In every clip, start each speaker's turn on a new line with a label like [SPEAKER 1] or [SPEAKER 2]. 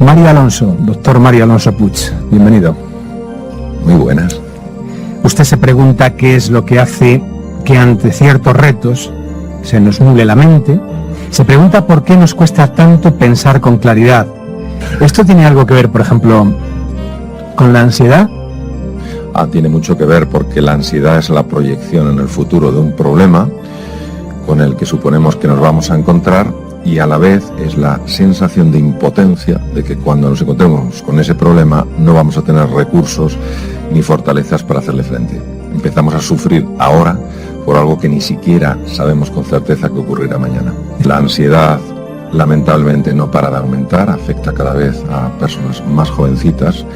[SPEAKER 1] Mario Alonso, doctor Mario Alonso Puig, bienvenido.
[SPEAKER 2] Muy buenas.
[SPEAKER 1] Usted se pregunta qué es lo que hace que ante ciertos retos se nos nuble la mente. Se pregunta por qué nos cuesta tanto pensar con claridad. ¿Esto tiene algo que ver, por ejemplo, con la ansiedad?
[SPEAKER 2] Tiene mucho que ver, porque la ansiedad es la proyección en el futuro de un problema con el que suponemos que nos vamos a encontrar, y a la vez es la sensación de impotencia de que cuando nos encontremos con ese problema no vamos a tener recursos ni fortalezas para hacerle frente. Empezamos a sufrir ahora por algo que ni siquiera sabemos con certeza que ocurrirá mañana. La ansiedad, lamentablemente, no para de aumentar, afecta cada vez a personas más jovencitas,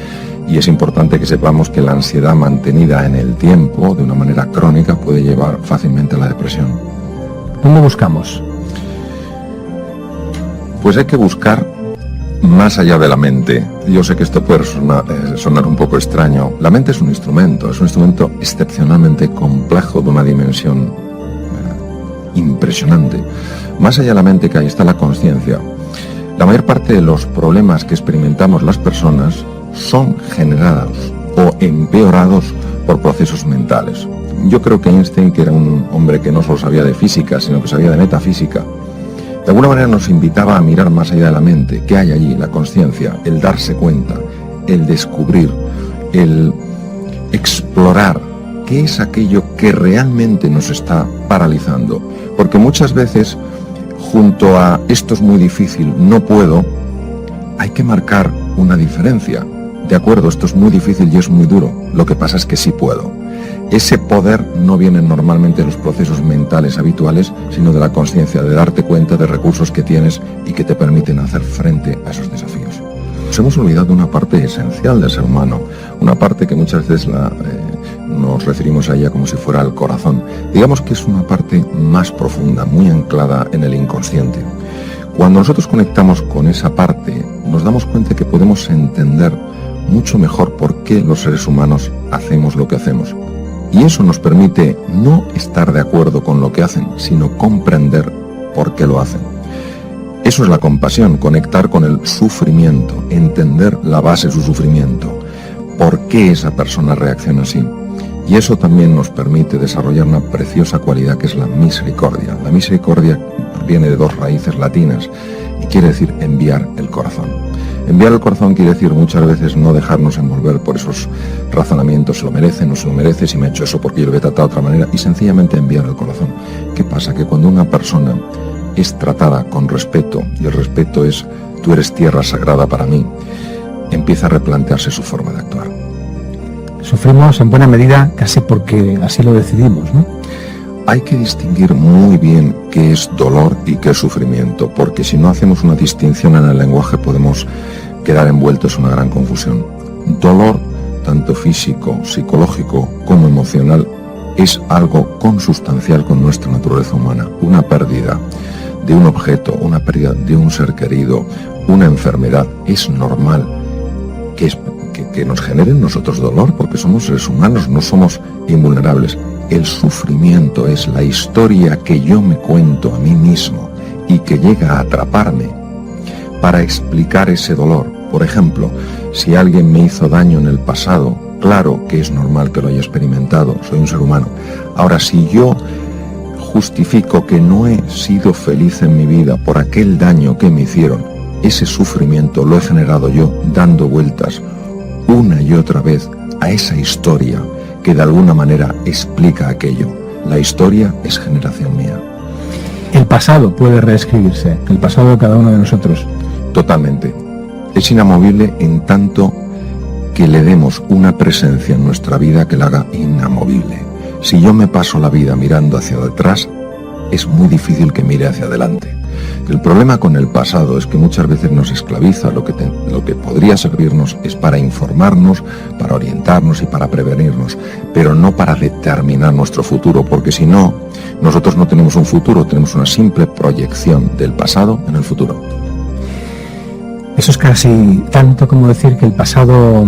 [SPEAKER 2] y es importante que sepamos que la ansiedad mantenida en el tiempo, de una manera crónica, puede llevar fácilmente a la depresión.
[SPEAKER 1] ¿Dónde buscamos?
[SPEAKER 2] Pues hay que buscar más allá de la mente. Yo sé que esto puede sonar un poco extraño. La mente es un instrumento excepcionalmente complejo, de una dimensión impresionante. Más allá de la mente, que ahí está la conciencia. La mayor parte de los problemas que experimentamos las personas son generados o empeorados por procesos mentales. Yo creo que Einstein, que era un hombre que no solo sabía de física, sino que sabía de metafísica, de alguna manera nos invitaba a mirar más allá de la mente. ¿Qué hay allí? La conciencia, el darse cuenta, el descubrir, el explorar qué es aquello que realmente nos está paralizando. Porque muchas veces, junto a esto es muy difícil, no puedo, hay que marcar una diferencia. De acuerdo, esto es muy difícil y es muy duro. Lo que pasa es que sí puedo. Ese poder no viene normalmente de los procesos mentales habituales, sino de la conciencia, de darte cuenta de recursos que tienes y que te permiten hacer frente a esos desafíos. Nos hemos olvidado de una parte esencial del ser humano, una parte que muchas veces nos referimos a ella como si fuera el corazón. Digamos que es una parte más profunda, muy anclada en el inconsciente. Cuando nosotros conectamos con esa parte, nos damos cuenta que podemos entender mucho mejor por qué los seres humanos hacemos lo que hacemos. Y eso nos permite no estar de acuerdo con lo que hacen, sino comprender por qué lo hacen. Eso es la compasión, conectar con el sufrimiento, entender la base de su sufrimiento, por qué esa persona reacciona así. Y eso también nos permite desarrollar una preciosa cualidad que es la misericordia. La misericordia viene de dos raíces latinas y quiere decir enviar el corazón. Enviar el corazón quiere decir muchas veces no dejarnos envolver por esos razonamientos, se lo merece, no se lo merece, si me ha hecho eso porque yo lo voy a tratar de otra manera, y sencillamente enviar el corazón. ¿Qué pasa? Que cuando una persona es tratada con respeto, y el respeto es tú eres tierra sagrada para mí, empieza a replantearse su forma de actuar.
[SPEAKER 1] Sufrimos en buena medida casi porque así lo decidimos, ¿no?
[SPEAKER 2] Hay que distinguir muy bien qué es dolor y qué es sufrimiento, porque si no hacemos una distinción en el lenguaje podemos quedar envueltos en una gran confusión. Dolor, tanto físico, psicológico como emocional, es algo consustancial con nuestra naturaleza humana. Una pérdida de un objeto, una pérdida de un ser querido, una enfermedad, es normal que nos generen nosotros dolor, porque somos seres humanos, no somos invulnerables. El sufrimiento es la historia que yo me cuento a mí mismo y que llega a atraparme para explicar ese dolor. Por ejemplo, si alguien me hizo daño en el pasado, claro que es normal que lo haya experimentado, soy un ser humano. Ahora, si yo justifico que no he sido feliz en mi vida por aquel daño que me hicieron, ese sufrimiento lo he generado yo dando vueltas una y otra vez a esa historia que de alguna manera explica aquello. La historia es generación mía.
[SPEAKER 1] El pasado puede reescribirse, el pasado de cada uno de nosotros.
[SPEAKER 2] Totalmente. Es inamovible en tanto que le demos una presencia en nuestra vida que la haga inamovible. Si yo me paso la vida mirando hacia detrás, es muy difícil que mire hacia adelante. El problema con el pasado es que muchas veces nos esclaviza. Lo que podría servirnos es para informarnos, para orientarnos y para prevenirnos, pero no para determinar nuestro futuro, porque si no, nosotros no tenemos un futuro, tenemos una simple proyección del pasado en el futuro.
[SPEAKER 1] Eso es casi tanto como decir que el pasado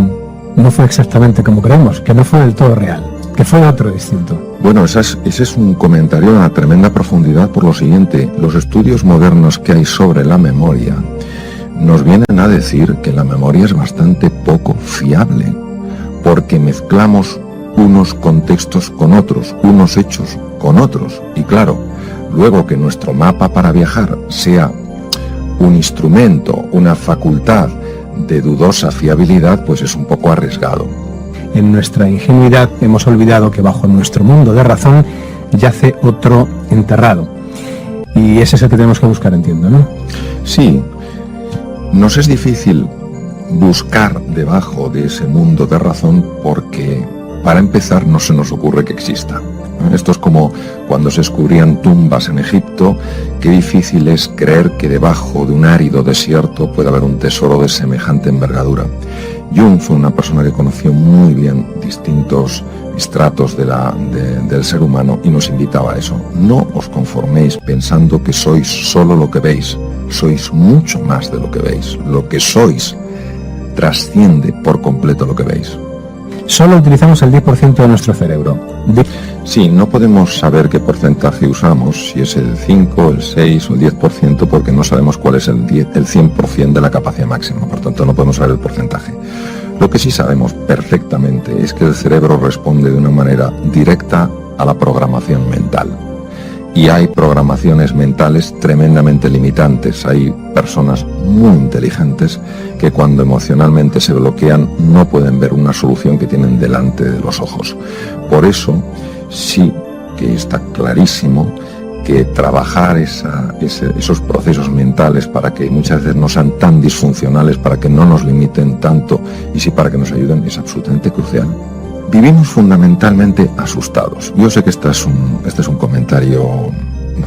[SPEAKER 1] no fue exactamente como creemos, que no fue del todo real, que fue otro distinto.
[SPEAKER 2] Bueno, ese es un comentario de una tremenda profundidad por lo siguiente. Los estudios modernos que hay sobre la memoria nos vienen a decir que la memoria es bastante poco fiable, porque mezclamos unos contextos con otros, unos hechos con otros. Y claro, luego que nuestro mapa para viajar sea un instrumento, una facultad de dudosa fiabilidad, pues es un poco arriesgado.
[SPEAKER 1] En nuestra ingenuidad hemos olvidado que bajo nuestro mundo de razón yace otro enterrado. Y ese es el que tenemos que buscar, entiendo, ¿no?
[SPEAKER 2] Sí, nos es difícil buscar debajo de ese mundo de razón porque, para empezar, no se nos ocurre que exista. Esto es como cuando se descubrían tumbas en Egipto. Qué difícil es creer que debajo de un árido desierto puede haber un tesoro de semejante envergadura. Jung fue una persona que conoció muy bien distintos estratos del ser humano y nos invitaba a eso. No os conforméis pensando que sois solo lo que veis, sois mucho más de lo que veis. Lo que sois trasciende por completo lo que veis.
[SPEAKER 1] Solo utilizamos el 10% de nuestro cerebro.
[SPEAKER 2] Sí, no podemos saber qué porcentaje usamos, si es el 5, el 6 o el 10%, porque no sabemos cuál es el 100% de la capacidad máxima, por tanto no podemos saber el porcentaje. Lo que sí sabemos perfectamente es que el cerebro responde de una manera directa a la programación mental. Y hay programaciones mentales tremendamente limitantes. Hay personas muy inteligentes que cuando emocionalmente se bloquean no pueden ver una solución que tienen delante de los ojos. Por eso sí que está clarísimo que trabajar esos procesos mentales para que muchas veces no sean tan disfuncionales, para que no nos limiten tanto y sí para que nos ayuden, es absolutamente crucial. Vivimos fundamentalmente asustados. Yo sé que este es un comentario,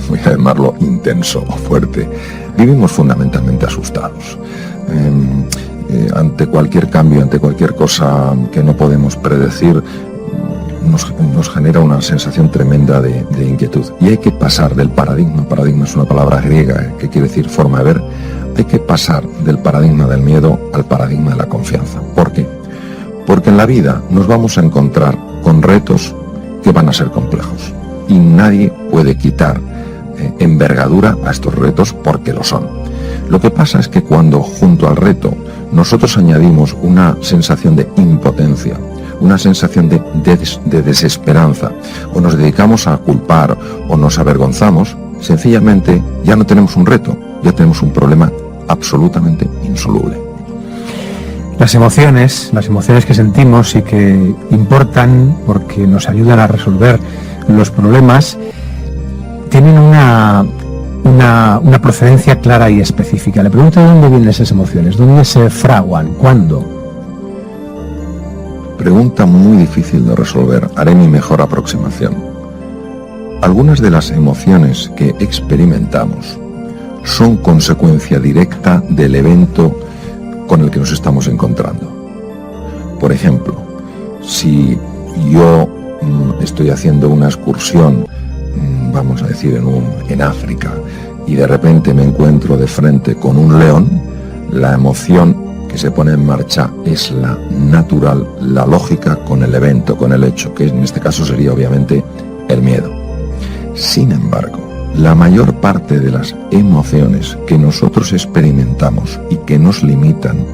[SPEAKER 2] voy a llamarlo intenso o fuerte. Vivimos fundamentalmente asustados. Ante cualquier cambio, ante cualquier cosa que no podemos predecir, nos genera una sensación tremenda de inquietud. Y hay que pasar del paradigma es una palabra griega que quiere decir forma de ver, hay que pasar del paradigma del miedo al paradigma de la confianza. ¿Por qué? Porque en la vida nos vamos a encontrar con retos que van a ser complejos y nadie puede quitar envergadura a estos retos porque lo son. Lo que pasa es que cuando junto al reto nosotros añadimos una sensación de impotencia, una sensación de desesperanza, o nos dedicamos a culpar o nos avergonzamos, sencillamente ya no tenemos un reto, ya tenemos un problema absolutamente insoluble.
[SPEAKER 1] Las emociones que sentimos y que importan porque nos ayudan a resolver los problemas, tienen una procedencia clara y específica. Le pregunto de dónde vienen esas emociones, dónde se fraguan, cuándo.
[SPEAKER 2] Pregunta muy difícil de resolver. Haré mi mejor aproximación. Algunas de las emociones que experimentamos son consecuencia directa del evento con el que nos estamos encontrando. Por ejemplo, si yo estoy haciendo una excursión, vamos a decir en África, y de repente me encuentro de frente con un león, la emoción que se pone en marcha es la natural, la lógica con el evento, con el hecho, que en este caso sería obviamente el miedo. Sin embargo, la mayor parte de las emociones que nosotros experimentamos y que nos limitan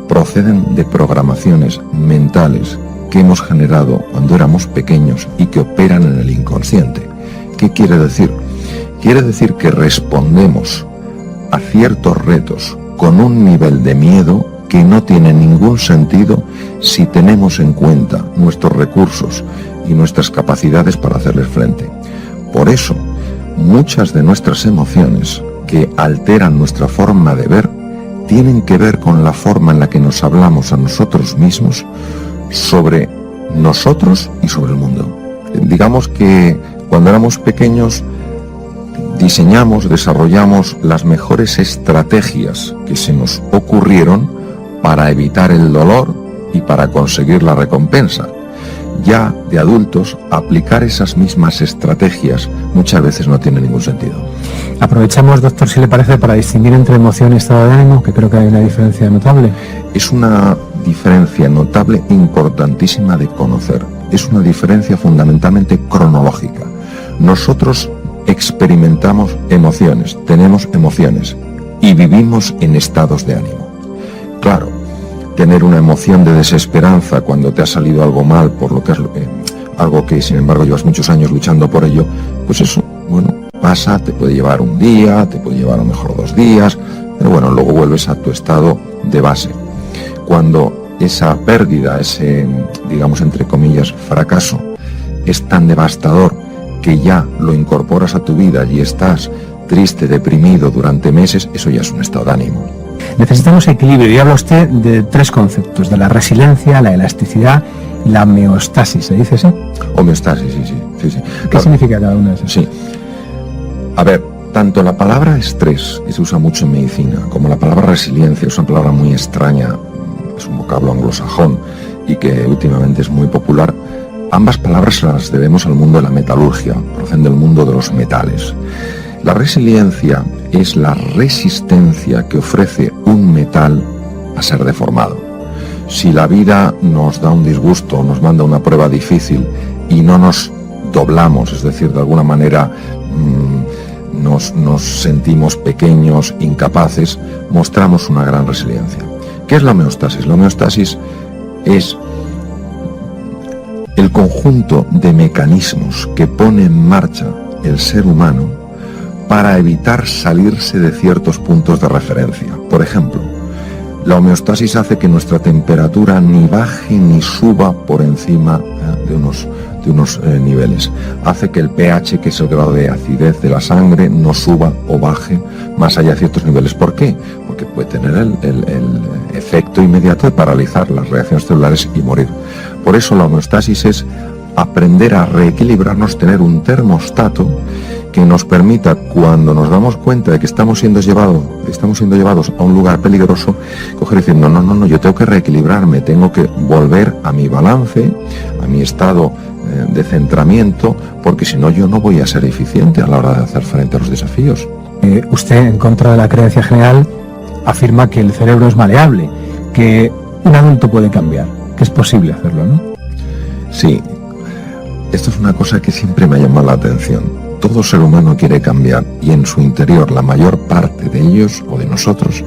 [SPEAKER 2] proceden de programaciones mentales que hemos generado cuando éramos pequeños y que operan en el inconsciente. ¿Qué quiere decir? Quiere decir que respondemos a ciertos retos con un nivel de miedo que no tiene ningún sentido si tenemos en cuenta nuestros recursos y nuestras capacidades para hacerles frente. Por eso, muchas de nuestras emociones que alteran nuestra forma de ver tienen que ver con la forma en la que nos hablamos a nosotros mismos sobre nosotros y sobre el mundo. Digamos que cuando éramos pequeños desarrollamos las mejores estrategias que se nos ocurrieron para evitar el dolor y para conseguir la recompensa. Ya de adultos, aplicar esas mismas estrategias muchas veces no tiene ningún sentido.
[SPEAKER 1] Aprovechamos, doctor, si le parece, para distinguir entre emoción y estado de ánimo, que creo que hay una diferencia notable.
[SPEAKER 2] Es una diferencia notable, importantísima de conocer. Es una diferencia fundamentalmente cronológica. Nosotros experimentamos emociones, tenemos emociones, y vivimos en estados de ánimo. Claro, tener una emoción de desesperanza cuando te ha salido algo mal, por lo que es algo que sin embargo llevas muchos años luchando por ello, pues eso, bueno, pasa, te puede llevar un día, te puede llevar a lo mejor 2 días, pero bueno, luego vuelves a tu estado de base. Cuando esa pérdida, ese, digamos entre comillas, fracaso, es tan devastador que ya lo incorporas a tu vida y estás triste, deprimido durante meses, eso ya es un estado de ánimo.
[SPEAKER 1] Necesitamos equilibrio, y habla usted de 3 conceptos, de la resiliencia, la elasticidad y la homeostasis, ¿se dice así?
[SPEAKER 2] Homeostasis, sí.
[SPEAKER 1] ¿Qué significa cada una de esas?
[SPEAKER 2] Sí. A ver, tanto la palabra estrés, que se usa mucho en medicina, como la palabra resiliencia, es una palabra muy extraña, es un vocablo anglosajón y que últimamente es muy popular. Ambas palabras las debemos al mundo de la metalurgia, proceden del mundo de los metales. La resiliencia es la resistencia que ofrece un metal a ser deformado. Si la vida nos da un disgusto, nos manda una prueba difícil y no nos doblamos, es decir, de alguna manera nos sentimos pequeños, incapaces, mostramos una gran resiliencia. ¿Qué es la homeostasis? La homeostasis es el conjunto de mecanismos que pone en marcha el ser humano para evitar salirse de ciertos puntos de referencia. Por ejemplo, la homeostasis hace que nuestra temperatura ni baje ni suba por encima de unos niveles. Hace que el pH, que es el grado de acidez de la sangre, no suba o baje más allá de ciertos niveles. ¿Por qué? Porque puede tener el efecto inmediato de paralizar las reacciones celulares y morir. Por eso la homeostasis es aprender a reequilibrarnos, tener un termostato que nos permita, cuando nos damos cuenta de que estamos siendo llevados a un lugar peligroso, coger y decir, no, yo tengo que reequilibrarme, tengo que volver a mi balance, a mi estado de centramiento, porque si no yo no voy a ser eficiente a la hora de hacer frente a los desafíos.
[SPEAKER 1] Usted, en contra de la creencia general, afirma que el cerebro es maleable, que un adulto puede cambiar, que es posible hacerlo, ¿no?
[SPEAKER 2] Sí, esto es una cosa que siempre me ha llamado la atención. Todo ser humano quiere cambiar y en su interior la mayor parte de ellos o de nosotros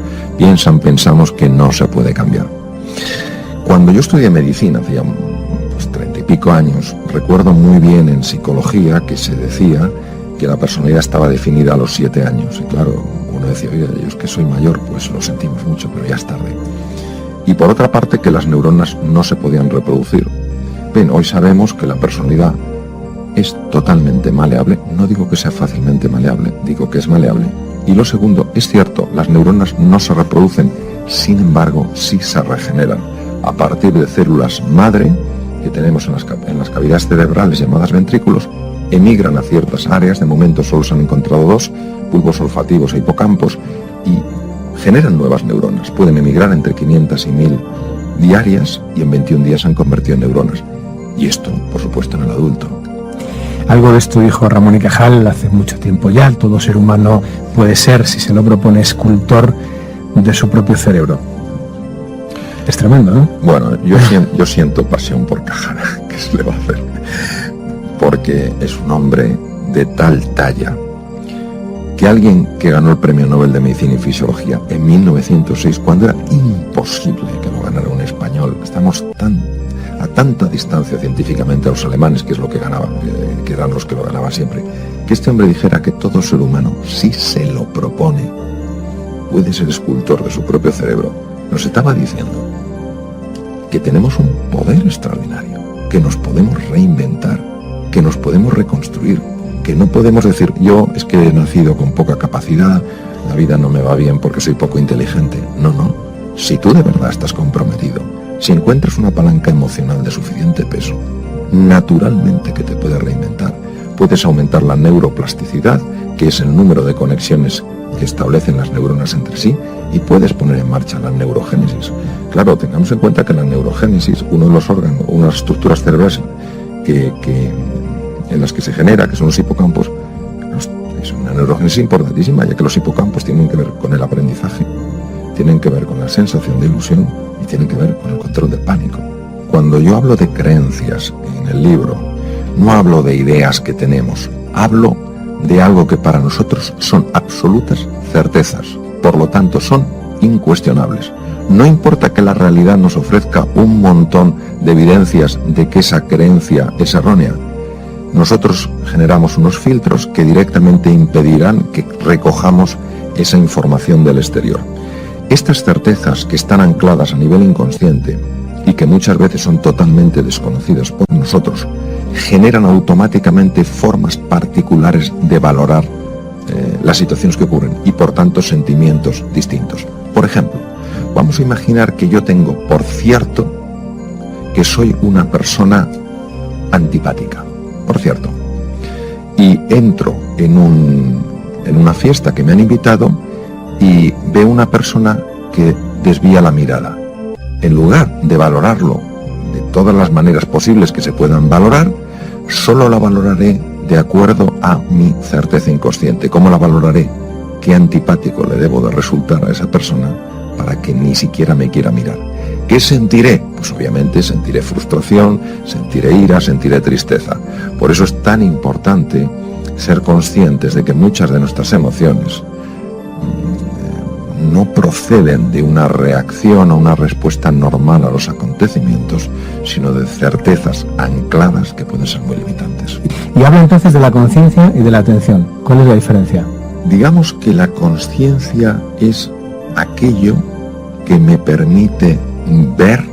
[SPEAKER 2] pensamos que no se puede cambiar. Cuando yo estudié medicina, hace ya 30 y pico años, recuerdo muy bien en psicología que se decía que la personalidad estaba definida a los 7 años. Y claro, uno decía, oye, yo es que soy mayor, pues lo sentimos mucho, pero ya es tarde. Y por otra parte, que las neuronas no se podían reproducir. Bien, hoy sabemos que la personalidad es totalmente maleable. No digo que sea fácilmente maleable, digo que es maleable. Y lo segundo, es cierto, las neuronas no se reproducen, sin embargo, sí se regeneran a partir de células madre que tenemos en las cavidades cerebrales llamadas ventrículos, emigran a ciertas áreas, de momento solo se han encontrado 2, bulbos olfativos e hipocampos, y generan nuevas neuronas. Pueden emigrar entre 500 y 1000 diarias y en 21 días se han convertido en neuronas. Y esto, por supuesto, en el adulto.
[SPEAKER 1] Algo de esto dijo Ramón y Cajal hace mucho tiempo ya. Todo ser humano puede ser, si se lo propone, escultor de su propio cerebro. Es tremendo, ¿no?
[SPEAKER 2] Bueno, yo siento pasión por Cajal, ¿qué se le va a hacer? Porque es un hombre de tal talla que alguien que ganó el Premio Nobel de Medicina y Fisiología en 1906, cuando era imposible que lo ganara un español, estamos a tanta distancia científicamente a los alemanes, que es lo que ganaban, que eran los que lo ganaban siempre, que este hombre dijera que todo ser humano, si se lo propone, puede ser escultor de su propio cerebro, nos estaba diciendo que tenemos un poder extraordinario, que nos podemos reinventar, que nos podemos reconstruir, que no podemos decir, yo es que he nacido con poca capacidad, la vida no me va bien porque soy poco inteligente. No, si tú de verdad estás comprometido, si encuentras una palanca emocional de suficiente peso, naturalmente que te puedes reinventar. Puedes aumentar la neuroplasticidad, que es el número de conexiones que establecen las neuronas entre sí, y puedes poner en marcha la neurogénesis. Claro, tengamos en cuenta que la neurogénesis, uno de los órganos, unas estructuras cerebrales en las que se genera, que son los hipocampos, es una neurogénesis importantísima, ya que los hipocampos tienen que ver con el aprendizaje, tienen que ver con la sensación de ilusión y tienen que ver con el control del pánico. Cuando yo hablo de creencias en el libro, no hablo de ideas que tenemos, hablo de algo que para nosotros son absolutas certezas. Por lo tanto, son incuestionables. No importa que la realidad nos ofrezca un montón de evidencias de que esa creencia es errónea. Nosotros generamos unos filtros que directamente impedirán que recojamos esa información del exterior. Estas certezas que están ancladas a nivel inconsciente y que muchas veces son totalmente desconocidas por nosotros, generan automáticamente formas particulares de valorar las situaciones que ocurren y por tanto sentimientos distintos. Por ejemplo, vamos a imaginar que yo tengo por cierto que soy una persona antipática, por cierto, y entro en una fiesta que me han invitado y veo una persona que desvía la mirada. En lugar de valorarlo de todas las maneras posibles que se puedan valorar, solo la valoraré de acuerdo a mi certeza inconsciente. ¿Cómo la valoraré? ¿Qué antipático le debo de resultar a esa persona para que ni siquiera me quiera mirar? ¿Qué sentiré? Pues obviamente sentiré frustración, sentiré ira, sentiré tristeza. Por eso es tan importante ser conscientes de que muchas de nuestras emociones no proceden de una reacción o una respuesta normal a los acontecimientos, sino de certezas ancladas que pueden ser muy limitantes.
[SPEAKER 1] Y habla entonces de la conciencia y de la atención. ¿Cuál es la diferencia?
[SPEAKER 2] Digamos que la conciencia es aquello que me permite ver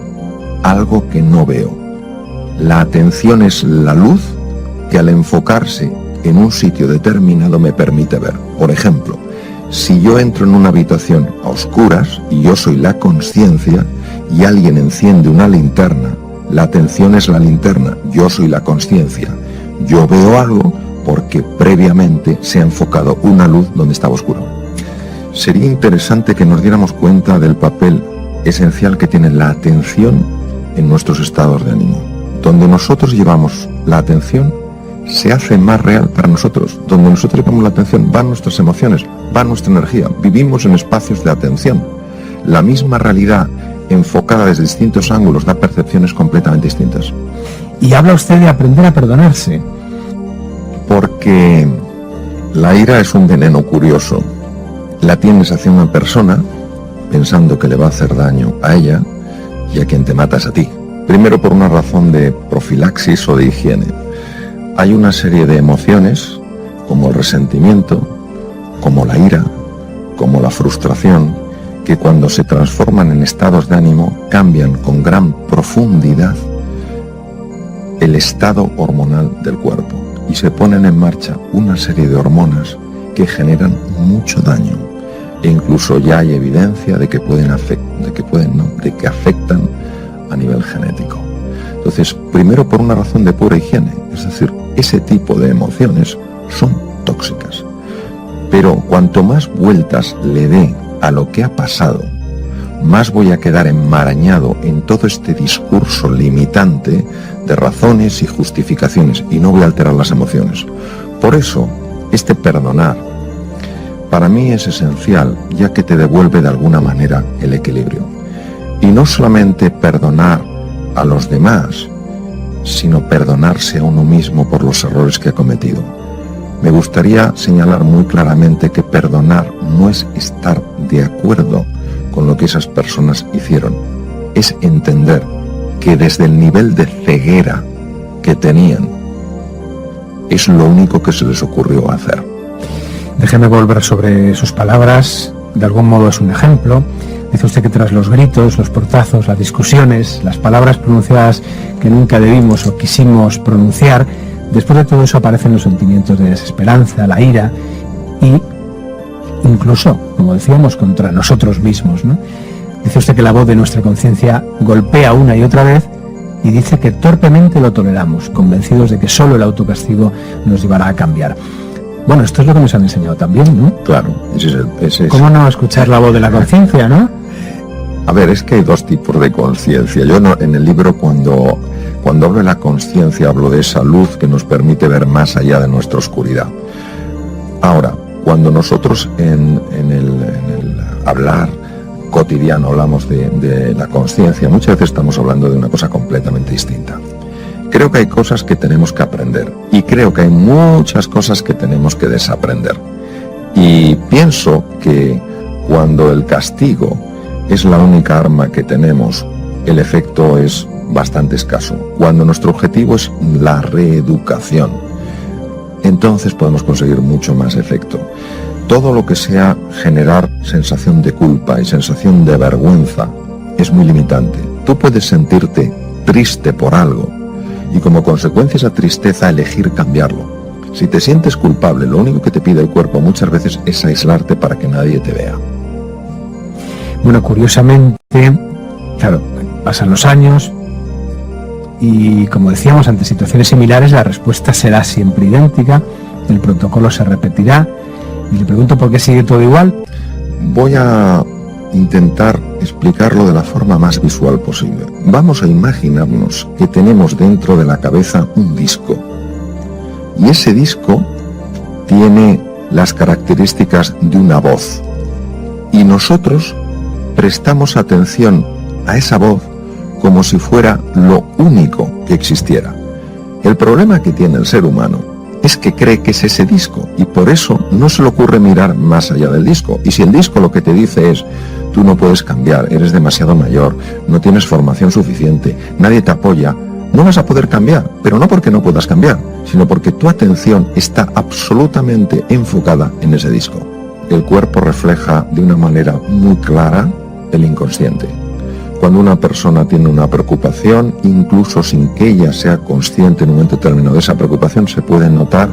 [SPEAKER 2] algo que no veo. La atención es la luz que al enfocarse en un sitio determinado me permite ver. Por ejemplo, si yo entro en una habitación a oscuras y yo soy la conciencia y alguien enciende una linterna, la atención es la linterna, yo soy la conciencia. Yo veo algo porque previamente se ha enfocado una luz donde estaba oscuro. Sería interesante que nos diéramos cuenta del papel esencial que tiene la atención en nuestros estados de ánimo. Donde nosotros llevamos la atención, se hace más real para nosotros. Donde nosotros llevamos la atención, van nuestras emociones, va nuestra energía. Vivimos en espacios de atención. La misma realidad enfocada desde distintos ángulos da percepciones completamente distintas.
[SPEAKER 1] Y habla usted de aprender a perdonarse.
[SPEAKER 2] Porque la ira es un veneno curioso. La tienes hacia una persona pensando que le va a hacer daño a ella y a quien te mata es a ti. Primero por una razón de profilaxis o de higiene. Hay una serie de emociones como el resentimiento, como la ira, como la frustración, que cuando se transforman en estados de ánimo cambian con gran profundidad el estado hormonal del cuerpo y se ponen en marcha una serie de hormonas que generan mucho daño e incluso ya hay evidencia de que afectan a nivel genético. Entonces, primero por una razón de pura higiene, es decir, ese tipo de emociones son tóxicas. Pero cuanto más vueltas le dé a lo que ha pasado, más voy a quedar enmarañado en todo este discurso limitante de razones y justificaciones y no voy a alterar las emociones. Por eso, este perdonar para mí es esencial, ya que te devuelve de alguna manera el equilibrio. Y no solamente perdonar a los demás, sino perdonarse a uno mismo por los errores que ha cometido. Me gustaría señalar muy claramente que perdonar no es estar de acuerdo con lo que esas personas hicieron, es entender que desde el nivel de ceguera que tenían, es lo único que se les ocurrió hacer.
[SPEAKER 1] Déjeme volver sobre sus palabras, de algún modo es un ejemplo. Dice usted que tras los gritos, los portazos, las discusiones, las palabras pronunciadas que nunca debimos o quisimos pronunciar, después de todo eso aparecen los sentimientos de desesperanza, la ira y incluso, como decíamos, contra nosotros mismos, ¿no? Dice usted que la voz de nuestra conciencia golpea una y otra vez y dice que torpemente lo toleramos, convencidos de que solo el autocastigo nos llevará a cambiar. Bueno, esto es lo que nos han enseñado también, ¿no?
[SPEAKER 2] Claro, ese es.
[SPEAKER 1] ¿Cómo no escuchar la voz de la conciencia, no?
[SPEAKER 2] A ver, es que hay dos tipos de conciencia. Yo en el libro cuando hablo de la conciencia hablo de esa luz que nos permite ver más allá de nuestra oscuridad. Ahora, cuando nosotros en el hablar cotidiano hablamos de la conciencia, muchas veces estamos hablando de una cosa completamente distinta. Creo que hay cosas que tenemos que aprender y creo que hay muchas cosas que tenemos que desaprender. Y pienso que cuando el castigo es la única arma que tenemos, el efecto es bastante escaso. Cuando nuestro objetivo es la reeducación, entonces podemos conseguir mucho más efecto. Todo lo que sea generar sensación de culpa y sensación de vergüenza es muy limitante. Tú puedes sentirte triste por algo y como consecuencia de esa tristeza elegir cambiarlo. Si te sientes culpable, lo único que te pide el cuerpo muchas veces es aislarte para que nadie te vea.
[SPEAKER 1] Bueno, curiosamente, claro, pasan los años y, como decíamos, ante situaciones similares la respuesta será siempre idéntica, el protocolo se repetirá. Y le pregunto por qué sigue todo igual.
[SPEAKER 2] Voy a intentar explicarlo de la forma más visual posible. Vamos a imaginarnos que tenemos dentro de la cabeza un disco. Y ese disco tiene las características de una voz. Y nosotros prestamos atención a esa voz como si fuera lo único que existiera. El problema que tiene el ser humano es que cree que es ese disco y por eso no se le ocurre mirar más allá del disco. Y si el disco lo que te dice es: tú no puedes cambiar, eres demasiado mayor, no tienes formación suficiente, nadie te apoya, no vas a poder cambiar, pero no porque no puedas cambiar, sino porque tu atención está absolutamente enfocada en ese disco. El cuerpo refleja de una manera muy clara el inconsciente. Cuando una persona tiene una preocupación, incluso sin que ella sea consciente en un momento determinado de esa preocupación, se puede notar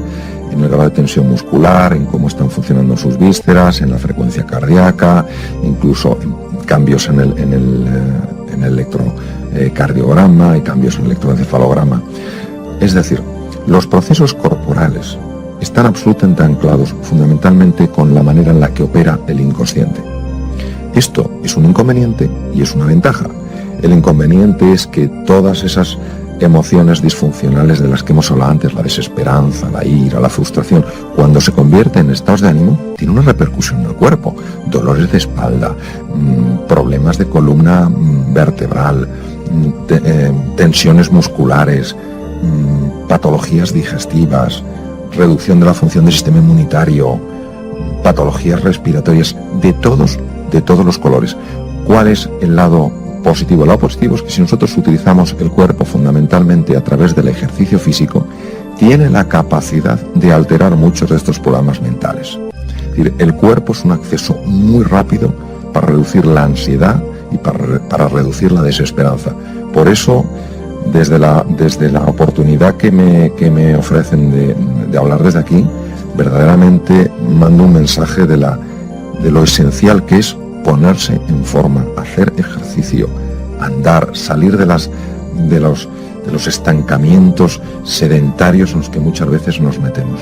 [SPEAKER 2] en el grado de tensión muscular, en cómo están funcionando sus vísceras, en la frecuencia cardíaca, incluso en cambios en el electrocardiograma y cambios en el electroencefalograma. Es decir, los procesos corporales están absolutamente anclados fundamentalmente con la manera en la que opera el inconsciente. Esto es un inconveniente y es una ventaja. El inconveniente es que todas esas emociones disfuncionales de las que hemos hablado antes, la desesperanza, la ira, la frustración, cuando se convierten en estados de ánimo, tiene una repercusión en el cuerpo. Dolores de espalda, problemas de columna vertebral, tensiones musculares, patologías digestivas, reducción de la función del sistema inmunitario, patologías respiratorias, de todos los colores. ¿Cuál es el lado positivo? El lado positivo es que si nosotros utilizamos el cuerpo fundamentalmente a través del ejercicio físico, tiene la capacidad de alterar muchos de estos problemas mentales. Es decir, el cuerpo es un acceso muy rápido para reducir la ansiedad y para reducir la desesperanza. Por eso, desde la oportunidad que me ofrecen de hablar desde aquí, verdaderamente mando un mensaje de lo esencial que es ponerse en forma, hacer ejercicio, andar, salir de los estancamientos sedentarios en los que muchas veces nos metemos.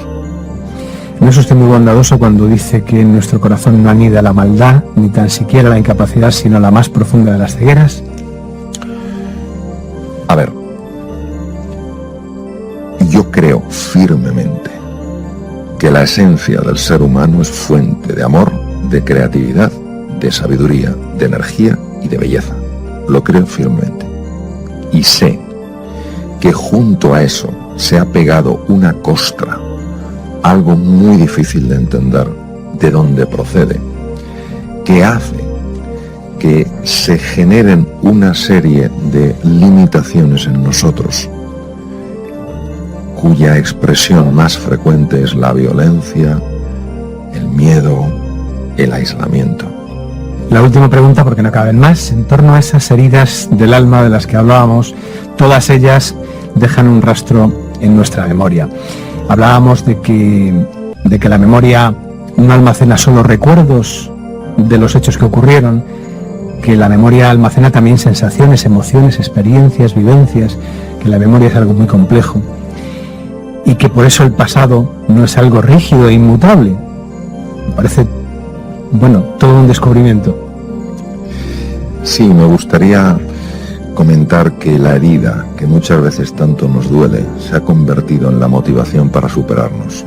[SPEAKER 1] No es usted muy bondadoso cuando dice que en nuestro corazón no anida la maldad, ni tan siquiera la incapacidad, sino la más profunda de las cegueras.
[SPEAKER 2] A ver, yo creo firmemente que la esencia del ser humano es fuente de amor, de creatividad, de sabiduría, de energía y de belleza. Lo creo firmemente. Y sé que junto a eso se ha pegado una costra, algo muy difícil de entender de dónde procede, que hace que se generen una serie de limitaciones en nosotros, cuya expresión más frecuente es la violencia, el miedo, el aislamiento.
[SPEAKER 1] La última pregunta, porque no caben más, en torno a esas heridas del alma de las que hablábamos, todas ellas dejan un rastro en nuestra memoria. Hablábamos de que la memoria no almacena solo recuerdos de los hechos que ocurrieron, que la memoria almacena también sensaciones, emociones, experiencias, vivencias, que la memoria es algo muy complejo y que por eso el pasado no es algo rígido e inmutable. Me parece, todo un descubrimiento.
[SPEAKER 2] Sí, me gustaría comentar que la herida, que muchas veces tanto nos duele, se ha convertido en la motivación para superarnos.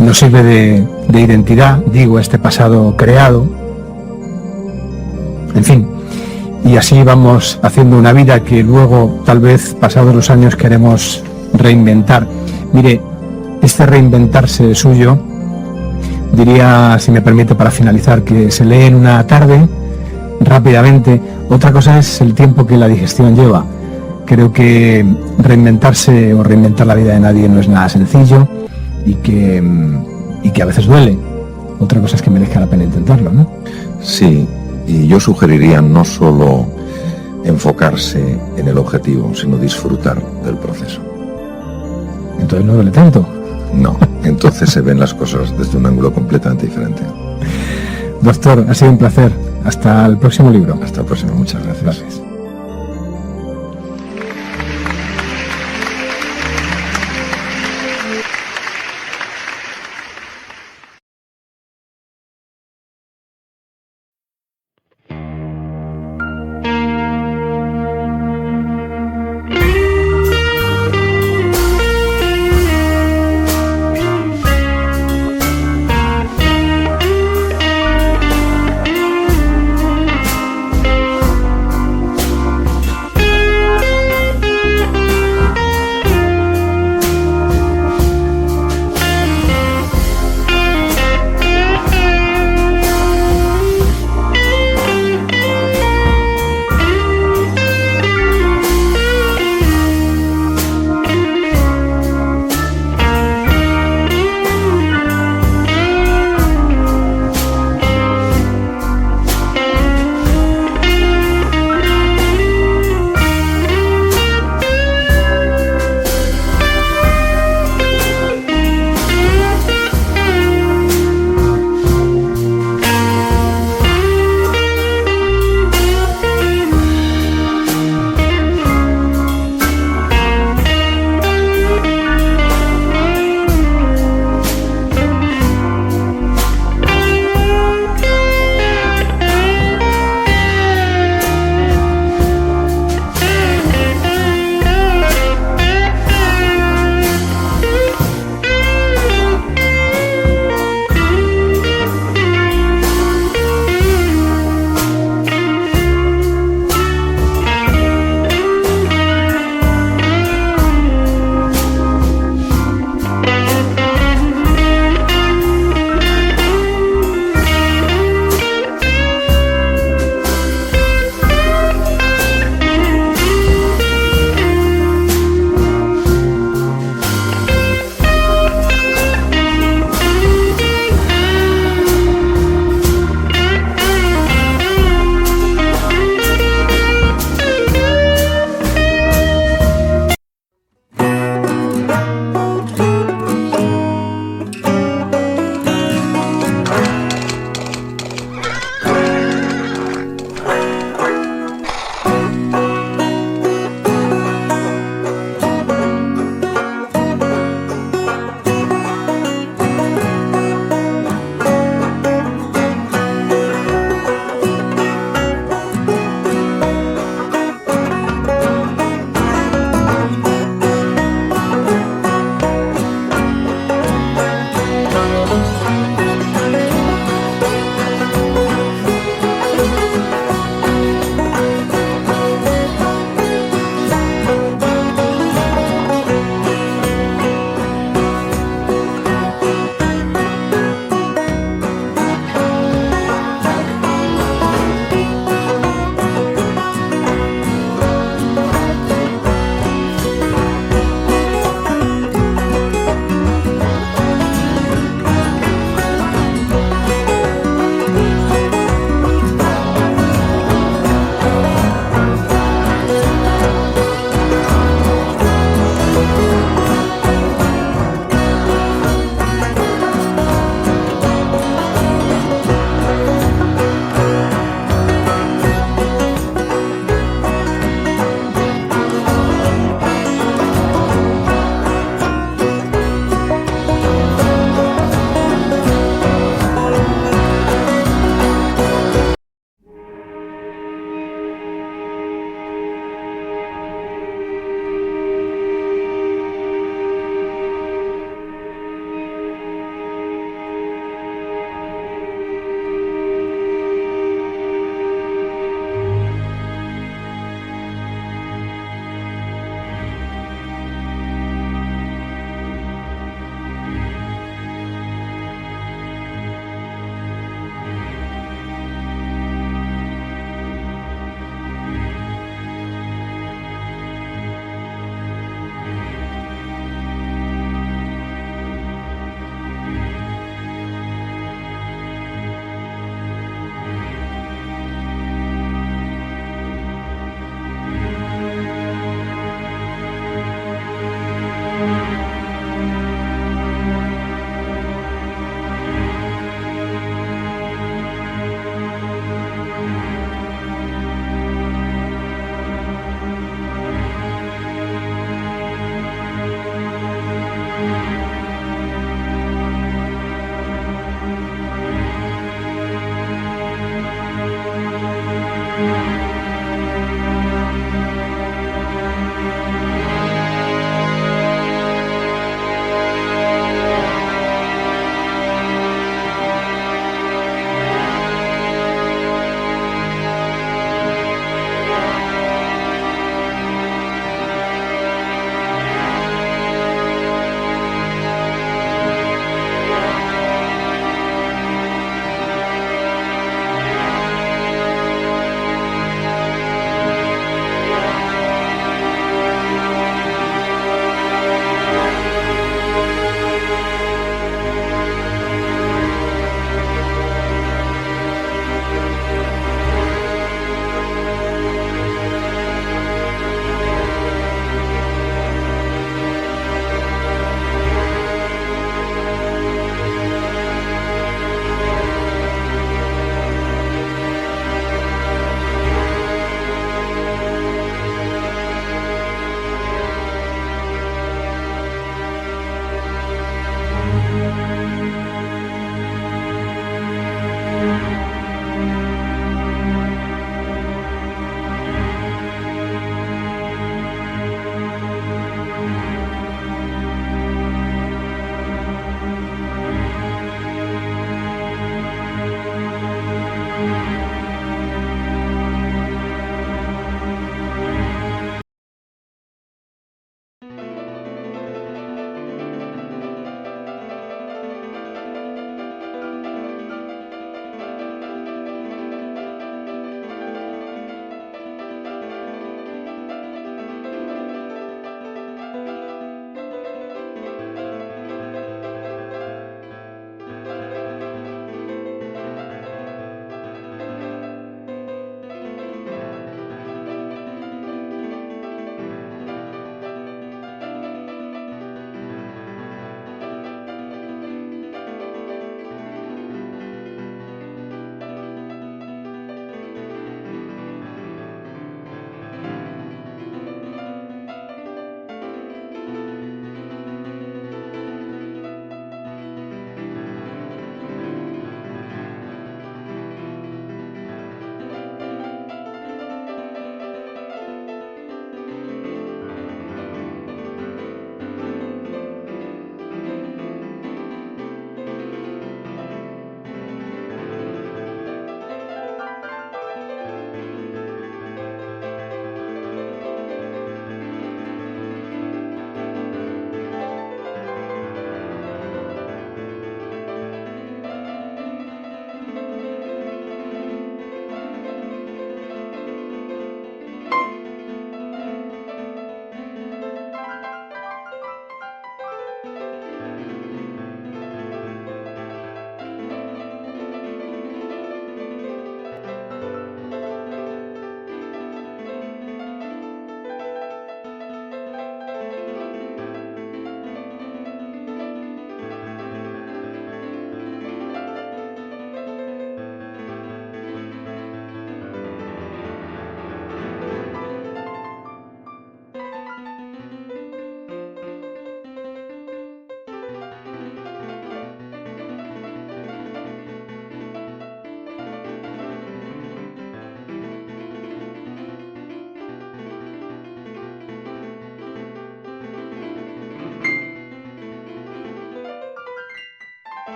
[SPEAKER 1] Nos sirve de identidad, este pasado creado. En fin, y así vamos haciendo una vida que luego, tal vez, pasados los años, queremos reinventar. Mire, este reinventarse suyo Diría, si me permite, para finalizar, que se lee en una tarde, rápidamente. Otra cosa es el tiempo que la digestión lleva. Creo que reinventarse o reinventar la vida de nadie no es nada sencillo y que a veces duele. Otra cosa es que merezca la pena intentarlo, ¿no?
[SPEAKER 2] Sí, y yo sugeriría no solo enfocarse en el objetivo, sino disfrutar del proceso.
[SPEAKER 1] Entonces no duele tanto.
[SPEAKER 2] No, entonces se ven las cosas desde un ángulo completamente diferente.
[SPEAKER 1] Doctor, ha sido un placer. Hasta el próximo libro.
[SPEAKER 2] Hasta el próximo, muchas gracias.
[SPEAKER 1] Gracias.